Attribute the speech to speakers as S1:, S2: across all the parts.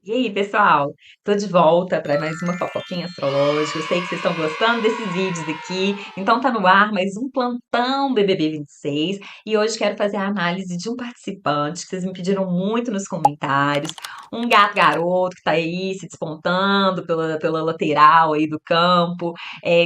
S1: E aí, pessoal? Tô de volta para mais uma fofoquinha astrológica. Eu sei que vocês estão gostando desses vídeos aqui. Então tá no ar mais um plantão BBB 26. E hoje quero fazer a análise de um participante que vocês me pediram muito nos comentários. Um gato garoto que tá aí se despontando pela lateral aí do campo,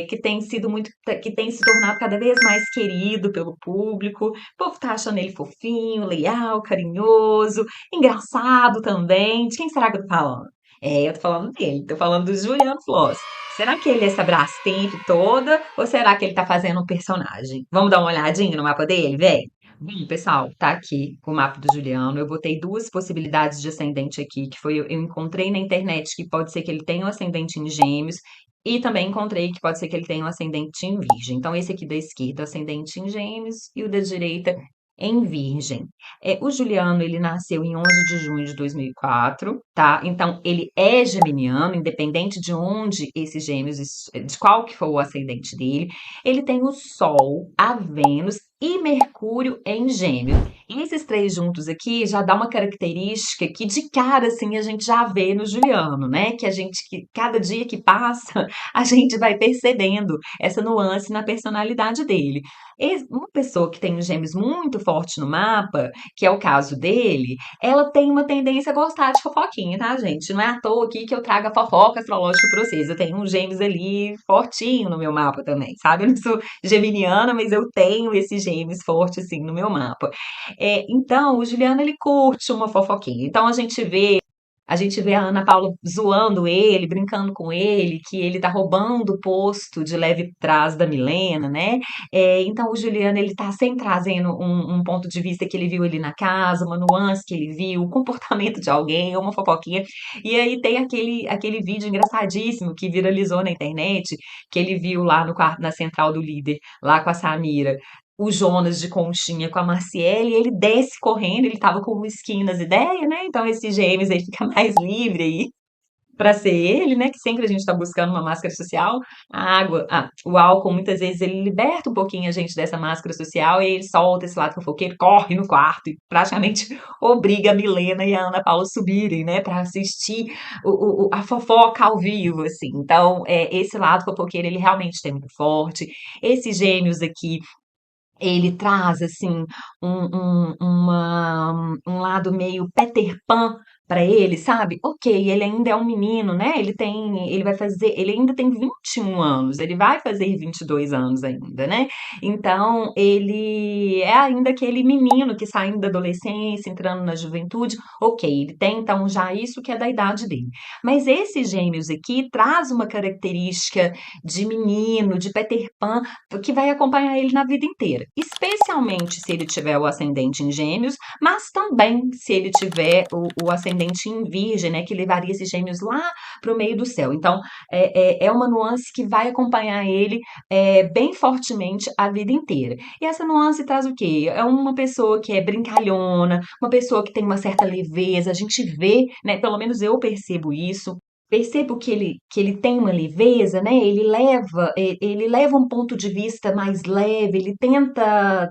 S1: que tem sido muito, que tem se tornado cada vez mais querido pelo público. O povo tá achando ele fofinho, leal, carinhoso. Engraçado também. De quem será que eu tô falando? Eu tô falando dele, tô falando do Juliano Floss. Será que ele é essa Brastemp toda ou será que ele tá fazendo um personagem? Vamos dar uma olhadinha no mapa dele, velho? Bom, pessoal, tá aqui o mapa do Juliano. Eu botei duas possibilidades de ascendente aqui, que foi eu encontrei na internet que pode ser que ele tenha um ascendente em Gêmeos e também encontrei que pode ser que ele tenha um ascendente em Virgem. Então esse aqui da esquerda, ascendente em Gêmeos e o da direita em Virgem. O Juliano, ele nasceu em 11 de junho de 2004, tá? Então, ele é geminiano, independente de onde esses gêmeos, de qual que for o ascendente dele. Ele tem o Sol, a Vênus e Mercúrio em Gêmeos. E esses três juntos aqui já dá uma característica que de cara assim a gente já vê no Juliano, né? Que cada dia que passa, a gente vai percebendo essa nuance na personalidade dele. Uma pessoa que tem os gêmeos muito forte no mapa, que é o caso dele, ela tem uma tendência a gostar de fofoquinha, tá, gente? Não é à toa aqui que eu trago a fofoca astrológica pra vocês. Eu tenho uns gêmeos ali fortinho no meu mapa também, sabe? Eu não sou geminiana, mas eu tenho esses gêmeos fortes, assim, no meu mapa. Então, o Juliano, ele curte uma fofoquinha. Então, a gente vê a Ana Paula zoando ele, brincando com ele, que ele tá roubando o posto de leve trás da Milena, né? Então o Juliano ele tá sempre trazendo um ponto de vista que ele viu ali na casa, uma nuance que ele viu, o comportamento de alguém, uma fofoquinha. E aí tem aquele vídeo engraçadíssimo que viralizou na internet, que ele viu lá no quarto, na central do líder, lá com a Samira. O Jonas de conchinha com a Marciele, e ele desce correndo, ele tava com o skin nas ideias, né? Então esse gêmeos aí fica mais livre aí para ser ele, né? Que sempre a gente está buscando uma máscara social. A água, o álcool, muitas vezes ele liberta um pouquinho a gente dessa máscara social e ele solta esse lado fofoqueiro, corre no quarto e praticamente obriga a Milena e a Ana Paula a subirem, né? Para assistir a fofoca ao vivo, assim. Então, esse lado fofoqueiro ele realmente tem muito forte. Esses gêmeos aqui ele traz assim um lado meio Peter Pan para ele, sabe? Ok, ele ainda é um menino, né? Ele ainda tem 21 anos, ele vai fazer 22 anos ainda, né? Então, ele é ainda aquele menino que saindo da adolescência, entrando na juventude. Ok, ele tem então já isso que é da idade dele. Mas esses gêmeos aqui traz uma característica de menino, de Peter Pan, que vai acompanhar ele na vida inteira, especialmente se ele tiver o ascendente em Gêmeos, mas também se ele tiver o ascendente em Virgem, né, que levaria esses Gêmeos lá para o meio do céu. Então, é uma nuance que vai acompanhar ele bem fortemente a vida inteira. E essa nuance traz o quê? É uma pessoa que é brincalhona, uma pessoa que tem uma certa leveza, a gente vê, né, pelo menos eu percebo isso. Percebo que ele tem uma leveza, né? Ele leva um ponto de vista mais leve, ele tenta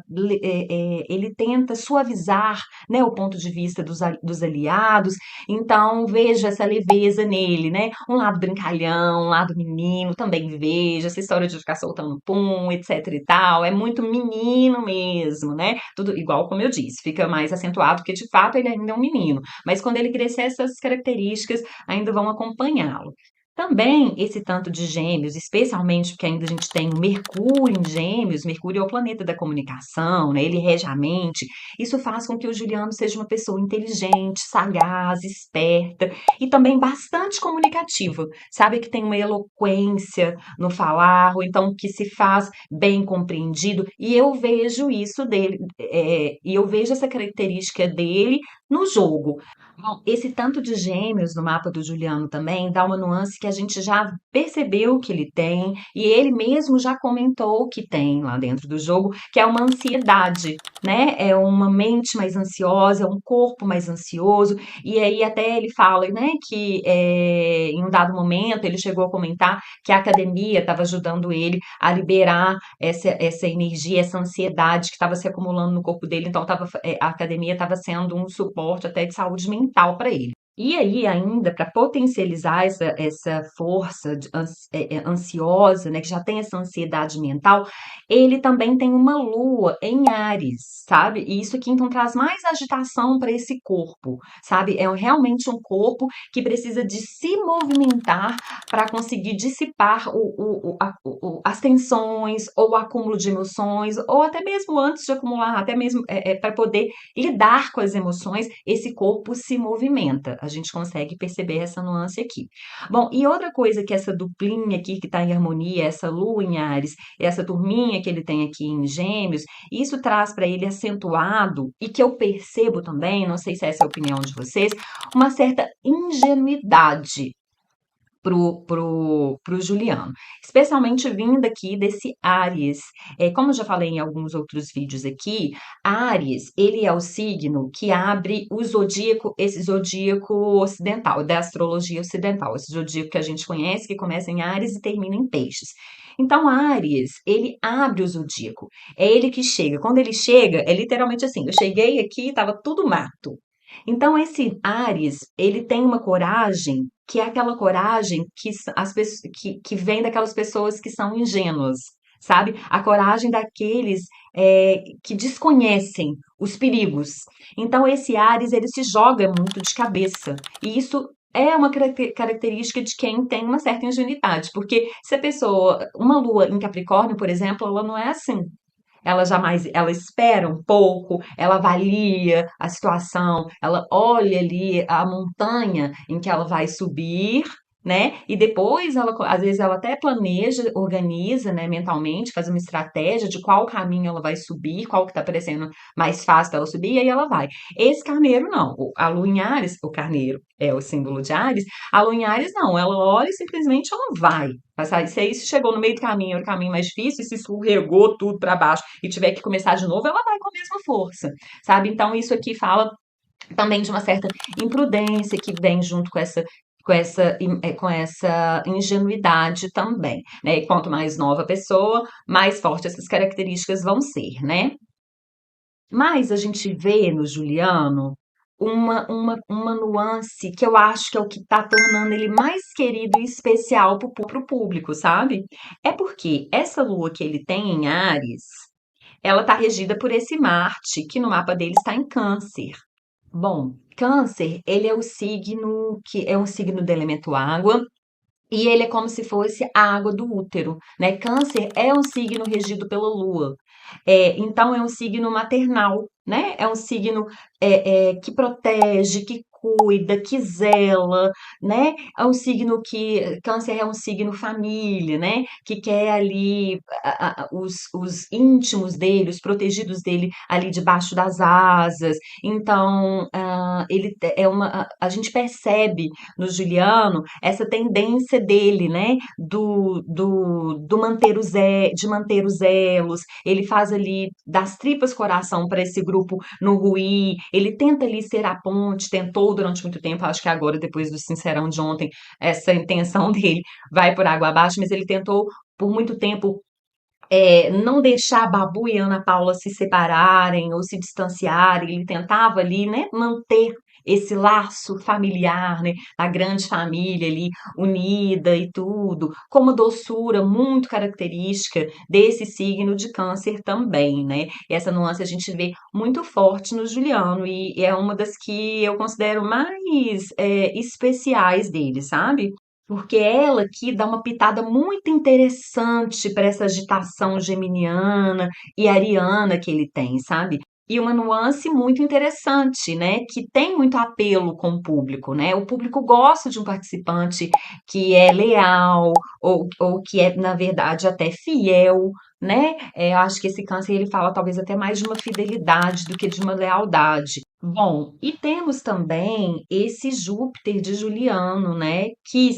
S1: suavizar, né, o ponto de vista dos aliados. Então vejo essa leveza nele, né? Um lado brincalhão, um lado menino, também vejo essa história de ficar soltando pum, etc e tal. É muito menino mesmo, né? Tudo igual como eu disse, fica mais acentuado porque de fato ele ainda é um menino. Mas quando ele crescer, essas características ainda vão acompanhá-lo. Também esse tanto de gêmeos, especialmente porque ainda a gente tem o Mercúrio em gêmeos, Mercúrio é o planeta da comunicação, né? Ele rege a mente. Isso faz com que o Juliano seja uma pessoa inteligente, sagaz, esperta e também bastante comunicativa. Sabe que tem uma eloquência no falar, ou então que se faz bem compreendido. E eu vejo isso dele, e eu vejo essa característica dele no jogo. Bom, esse tanto de gêmeos no mapa do Juliano também dá uma nuance que a gente já percebeu que ele tem, e ele mesmo já comentou que tem lá dentro do jogo, que é uma ansiedade, né? É uma mente mais ansiosa, é um corpo mais ansioso, e aí até ele fala, né, que em um dado momento ele chegou a comentar que a academia estava ajudando ele a liberar essa energia, essa ansiedade que estava se acumulando no corpo dele, então a academia estava sendo um suporte até de saúde mental para ele. E aí, ainda, para potencializar essa força ansiosa, né, que já tem essa ansiedade mental, ele também tem uma lua em Áries, sabe? E isso aqui então traz mais agitação para esse corpo, sabe? É realmente um corpo que precisa de se movimentar para conseguir dissipar as tensões ou o acúmulo de emoções, ou até mesmo antes de acumular, até mesmo para poder lidar com as emoções, esse corpo se movimenta. A gente consegue perceber essa nuance aqui. Bom, e outra coisa que essa duplinha aqui que está em harmonia, essa lua em Áries, essa turminha que ele tem aqui em Gêmeos, isso traz para ele acentuado, e que eu percebo também, não sei se essa é a opinião de vocês, uma certa ingenuidade pro Juliano, especialmente vindo aqui desse Áries. Como eu já falei em alguns outros vídeos aqui, Áries, ele é o signo que abre o zodíaco, esse zodíaco ocidental, da astrologia ocidental, esse zodíaco que a gente conhece, que começa em Áries e termina em Peixes. Então, Áries, ele abre o zodíaco. É ele que chega. Quando ele chega, é literalmente assim: eu cheguei aqui, estava tudo mato. Então, esse Áries, ele tem uma coragem que é aquela coragem que vem daquelas pessoas que são ingênuas, sabe? A coragem daqueles que desconhecem os perigos. Então, esse Áries, ele se joga muito de cabeça. E isso é uma característica de quem tem uma certa ingenuidade, porque se a pessoa, uma lua em Capricórnio, por exemplo, ela não é assim. Ela espera um pouco, ela avalia a situação, ela olha ali a montanha em que ela vai subir, né? E depois ela, às vezes ela até planeja, organiza, né, mentalmente, faz uma estratégia de qual caminho ela vai subir, qual que tá parecendo mais fácil dela subir, e aí ela vai. Esse carneiro não, a lua em Áries, o carneiro é o símbolo de Áries, a lua em Áries não, ela olha e simplesmente ela vai. Se aí se chegou no meio do caminho, era o caminho mais difícil, e se escorregou tudo para baixo e tiver que começar de novo, ela vai com a mesma força, sabe? Então, isso aqui fala também de uma certa imprudência que vem junto com essa ingenuidade também, né? E quanto mais nova a pessoa, mais forte essas características vão ser, né? Mas a gente vê no Juliano uma nuance que eu acho que é o que está tornando ele mais querido e especial para o público, sabe? É porque essa lua que ele tem em Áries, ela está regida por esse Marte, que no mapa dele está em Câncer. Bom, Câncer, ele é o signo que é um signo do elemento água, e ele é como se fosse a água do útero, né? Câncer é um signo regido pela Lua. Então é um signo maternal, né? É um signo que protege, que cuida, que zela, né? É um signo que Câncer é um signo família, né? Que quer ali os íntimos dele, os protegidos dele ali debaixo das asas. Então, ele é a gente percebe no Juliano essa tendência dele, né, do de manter os elos, ele faz ali das tripas coração para esse grupo não ruir, ele tenta ali ser a ponte, tentou durante muito tempo, acho que agora, depois do Sincerão de ontem, essa intenção dele vai por água abaixo, mas ele tentou por muito tempo não deixar a Babu e a Ana Paula se separarem ou se distanciarem, ele tentava ali, né, manter esse laço familiar, né, a grande família ali unida e tudo, com uma doçura muito característica desse signo de Câncer também, né? E essa nuance a gente vê muito forte no Juliano e é uma das que eu considero mais especiais dele, sabe? Porque ela aqui dá uma pitada muito interessante para essa agitação geminiana e ariana que ele tem, sabe? E uma nuance muito interessante, né? Que tem muito apelo com o público, né? O público gosta de um participante que é leal ou que é, na verdade, até fiel, né? Eu acho que esse câncer ele fala talvez até mais de uma fidelidade do que de uma lealdade. Bom, e temos também esse Júpiter de Juliano, né? Que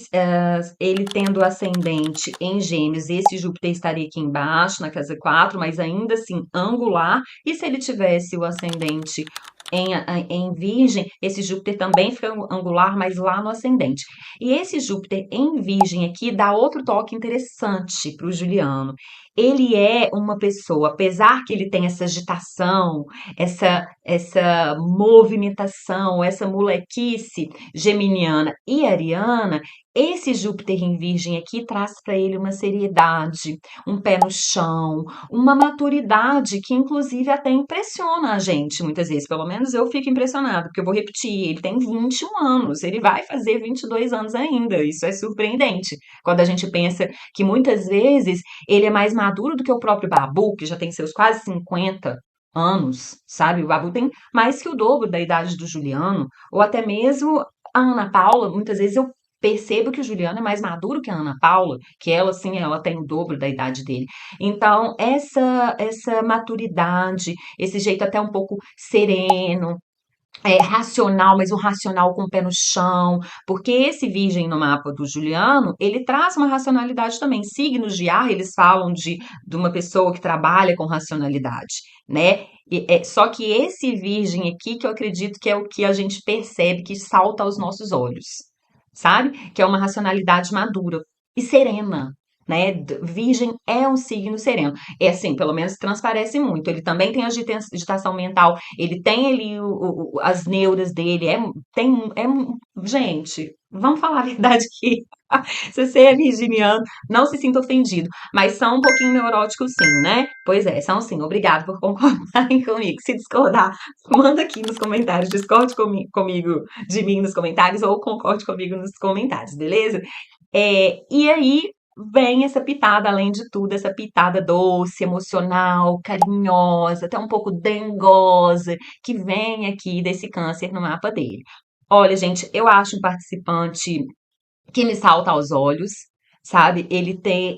S1: ele tendo ascendente em Gêmeos, esse Júpiter estaria aqui embaixo, na casa 4, mas ainda assim angular. E se ele tivesse o ascendente em Virgem, esse Júpiter também fica angular, mas lá no ascendente. E esse Júpiter em Virgem aqui dá outro toque interessante para o Juliano. Ele é uma pessoa, apesar que ele tem essa agitação, essa movimentação, essa molequice geminiana e ariana, esse Júpiter em Virgem aqui traz para ele uma seriedade, um pé no chão, uma maturidade que, inclusive, até impressiona a gente muitas vezes. Pelo menos eu fico impressionada, porque eu vou repetir: ele tem 21 anos, ele vai fazer 22 anos ainda. Isso é surpreendente. Quando a gente pensa que muitas vezes ele é mais maduro do que o próprio Babu, que já tem seus quase 50 anos, sabe? O Babu tem mais que o dobro da idade do Juliano, ou até mesmo a Ana Paula. Muitas vezes eu percebo que o Juliano é mais maduro que a Ana Paula, que ela, sim, ela tem o dobro da idade dele. Então, essa maturidade, esse jeito até um pouco sereno, racional, mas um racional com o pé no chão, porque esse virgem no mapa do Juliano, ele traz uma racionalidade também. Signos de ar, eles falam de uma pessoa que trabalha com racionalidade, né? Só que esse virgem aqui, que eu acredito que é o que a gente percebe que salta aos nossos olhos, sabe? Que é uma racionalidade madura e serena. Né? Virgem é um signo sereno. É assim, pelo menos transparece muito. Ele também tem agitação mental, ele tem ali as neuras dele, gente, vamos falar a verdade aqui. Se você é virginiano, não se sinta ofendido, mas são um pouquinho neuróticos sim, né? Pois é, são sim. Obrigado por concordarem comigo. Se discordar, manda aqui nos comentários, discorde comigo de mim nos comentários ou concorde comigo nos comentários, beleza? E aí vem essa pitada, além de tudo, essa pitada doce, emocional, carinhosa, até um pouco dengosa, que vem aqui desse câncer no mapa dele. Olha, gente, eu acho um participante que me salta aos olhos, sabe? Ele tem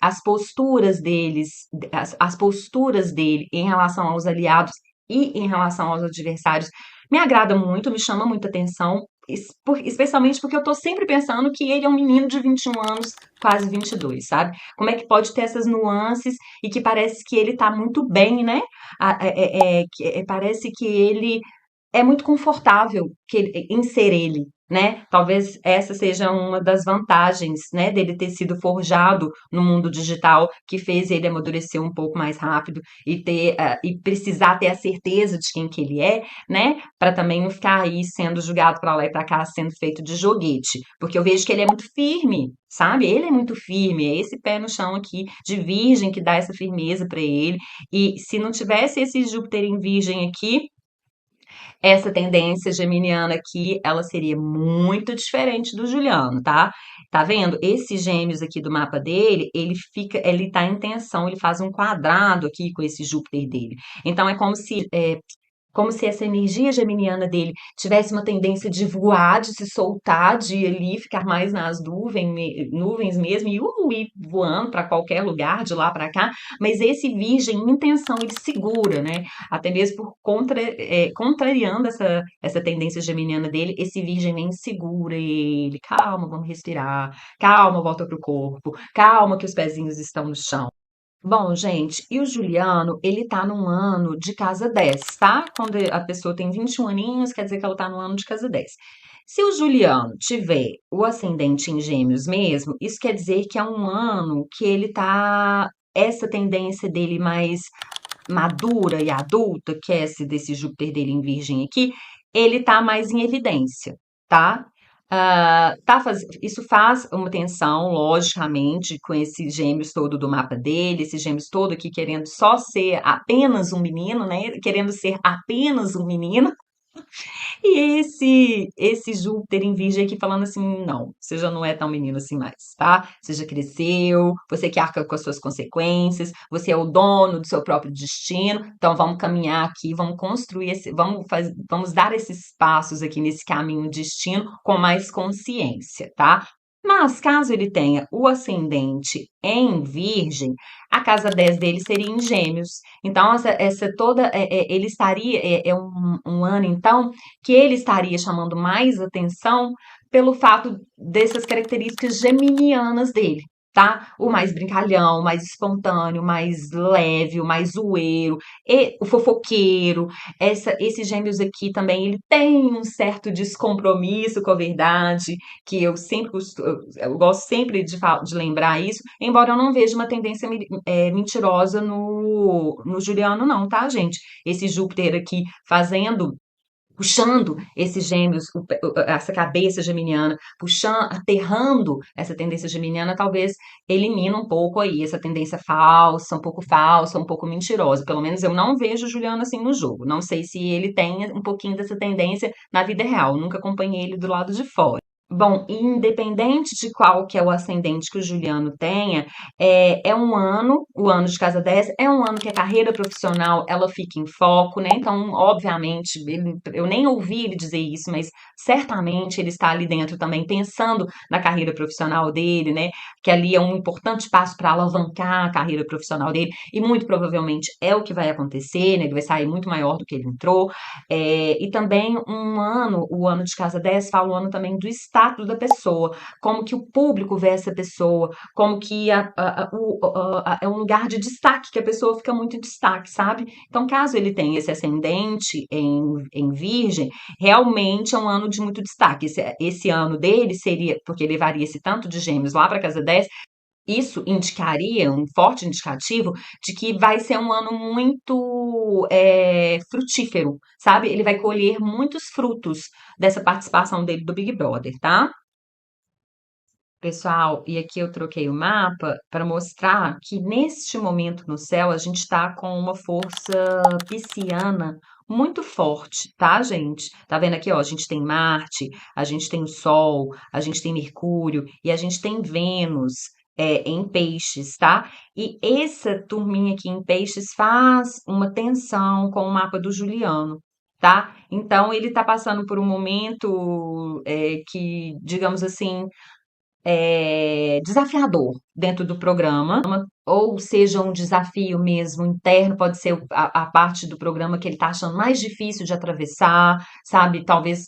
S1: as posturas as posturas dele em relação aos aliados e em relação aos adversários me agrada muito, me chama muita atenção, especialmente porque eu tô sempre pensando que ele é um menino de 21 anos, quase 22, sabe? Como é que pode ter essas nuances e que parece que ele tá muito bem, né? Parece que ele é muito confortável em ser ele, né? Talvez essa seja uma das vantagens, né, dele ter sido forjado no mundo digital, que fez ele amadurecer um pouco mais rápido e e precisar ter a certeza de quem que ele é, né? Para também não ficar aí sendo julgado para lá e para cá, sendo feito de joguete, porque eu vejo que ele é muito firme, sabe? Ele é muito firme, é esse pé no chão aqui de virgem que dá essa firmeza para ele. E se não tivesse esse Júpiter em virgem aqui, essa tendência geminiana aqui, ela seria muito diferente do Juliano, tá? Tá vendo? Esses gêmeos aqui do mapa dele, ele tá em tensão, ele faz um quadrado aqui com esse Júpiter dele. Então é como se essa energia geminiana dele tivesse uma tendência de voar, de se soltar, de ir ali ficar mais nas nuvens mesmo e ir voando para qualquer lugar, de lá para cá. Mas esse virgem, em intenção, ele segura, né? Até mesmo contrariando essa tendência geminiana dele, esse virgem vem e segura ele. Calma, vamos respirar. Calma, volta pro corpo. Calma, que os pezinhos estão no chão. Bom, gente, e o Juliano, ele tá num ano de casa 10, tá? Quando a pessoa tem 21 aninhos, quer dizer que ela tá no ano de casa 10. Se o Juliano tiver o ascendente em Gêmeos mesmo, isso quer dizer que é um ano que ele tá essa tendência dele mais madura e adulta, que é esse desse Júpiter dele em Virgem aqui, ele tá mais em evidência, tá? Isso faz uma tensão, logicamente, com esses gêmeos todo do mapa dele, esses gêmeos todo aqui querendo só ser apenas um menino, né? Querendo ser apenas um menino, e esse Júpiter em Virgem aqui falando assim, não, você já não é tão menino assim mais, tá? Você já cresceu, você que arca com as suas consequências, você é o dono do seu próprio destino, então vamos caminhar aqui, vamos construir vamos dar esses passos aqui nesse caminho destino com mais consciência, tá? Mas caso ele tenha o ascendente em Virgem, a casa 10 dele seria em Gêmeos. Então, essa toda. Ele estaria. Um ano, então, que ele estaria chamando mais atenção pelo fato dessas características geminianas dele. tá? O mais brincalhão, o mais espontâneo, o mais leve, o mais zoeiro, e o fofoqueiro. Esses gêmeos aqui também, ele tem um certo descompromisso com a verdade, que eu sempre eu gosto sempre de lembrar isso, embora eu não veja uma tendência mentirosa no Juliano, não, tá, gente? Esse Júpiter aqui puxando esses gêmeos, essa cabeça geminiana, puxando, aterrando essa tendência geminiana, talvez elimina um pouco aí essa tendência falsa, um pouco mentirosa. Pelo menos eu não vejo o Juliano assim no jogo. Não sei se ele tem um pouquinho dessa tendência na vida real. Nunca acompanhei ele do lado de fora. Bom, independente de qual que é o ascendente que o Juliano tenha, é um ano, o ano de casa 10, é um ano que a carreira profissional ela fica em foco, né? Então, obviamente, eu nem ouvi ele dizer isso, mas certamente ele está ali dentro também pensando na carreira profissional dele, né? Que ali é um importante passo para alavancar a carreira profissional dele, e muito provavelmente é o que vai acontecer, né? Ele vai sair muito maior do que ele entrou. E também o ano de casa 10 fala o ano também do status da pessoa, como que o público vê essa pessoa, como que é um lugar de destaque, que a pessoa fica muito em destaque, sabe? Então, caso ele tenha esse ascendente em Virgem, realmente é um ano de muito destaque. Esse ano dele seria, porque ele levaria esse tanto de gêmeos lá para casa 10, isso indicaria, um forte indicativo, de que vai ser um ano muito frutífero, sabe? Ele vai colher muitos frutos dessa participação dele do Big Brother, tá? Pessoal, e aqui eu troquei o mapa para mostrar que neste momento no céu a gente está com uma força pisciana muito forte, tá, gente? Tá vendo aqui, ó? A gente tem Marte, a gente tem o Sol, a gente tem Mercúrio e a gente tem Vênus em Peixes, tá? E essa turminha aqui em Peixes faz uma tensão com o mapa do Juliano. Tá? Então ele está passando por um momento que, digamos assim, desafiador dentro do programa, ou seja, um desafio mesmo interno, pode ser a parte do programa que ele está achando mais difícil de atravessar, sabe? Talvez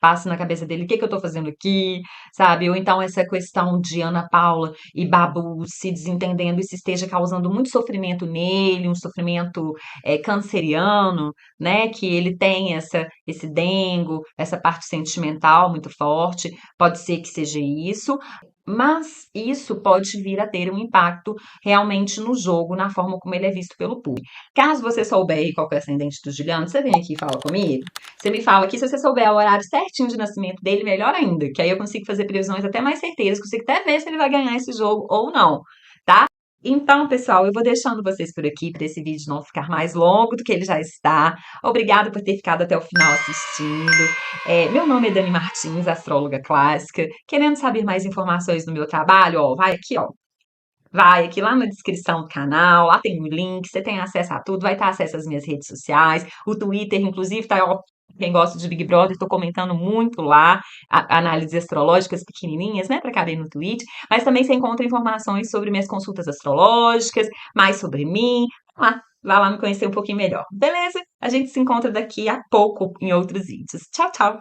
S1: passe na cabeça dele, o que que eu estou fazendo aqui, sabe? Ou então essa questão de Ana Paula e Babu se desentendendo, isso esteja causando muito sofrimento nele, um sofrimento canceriano, né? Que ele tem esse dengo, essa parte sentimental muito forte, pode ser que seja isso, mas isso pode vir a ter um impacto realmente no jogo, na forma como ele é visto pelo público. Caso você souber aí qual que é o ascendente do Juliano, você vem aqui e fala comigo. Você me fala aqui, se você souber o horário certinho de nascimento dele, melhor ainda, que aí eu consigo fazer previsões até mais certeiras, consigo até ver se ele vai ganhar esse jogo ou não, tá? Então, pessoal, eu vou deixando vocês por aqui para esse vídeo não ficar mais longo do que ele já está. Obrigada por ter ficado até o final assistindo. Meu nome é Dani Martins, astróloga clássica. Querendo saber mais informações do meu trabalho, ó, vai aqui lá na descrição do canal, lá tem o link, você tem acesso a tudo, vai ter acesso às minhas redes sociais, o Twitter, inclusive, tá, ó, quem gosta de Big Brother, tô comentando muito lá, análises astrológicas pequenininhas, né, para caber no Twitter, mas também você encontra informações sobre minhas consultas astrológicas, mais sobre mim, vai lá me conhecer um pouquinho melhor, beleza? A gente se encontra daqui a pouco em outros vídeos. Tchau, tchau!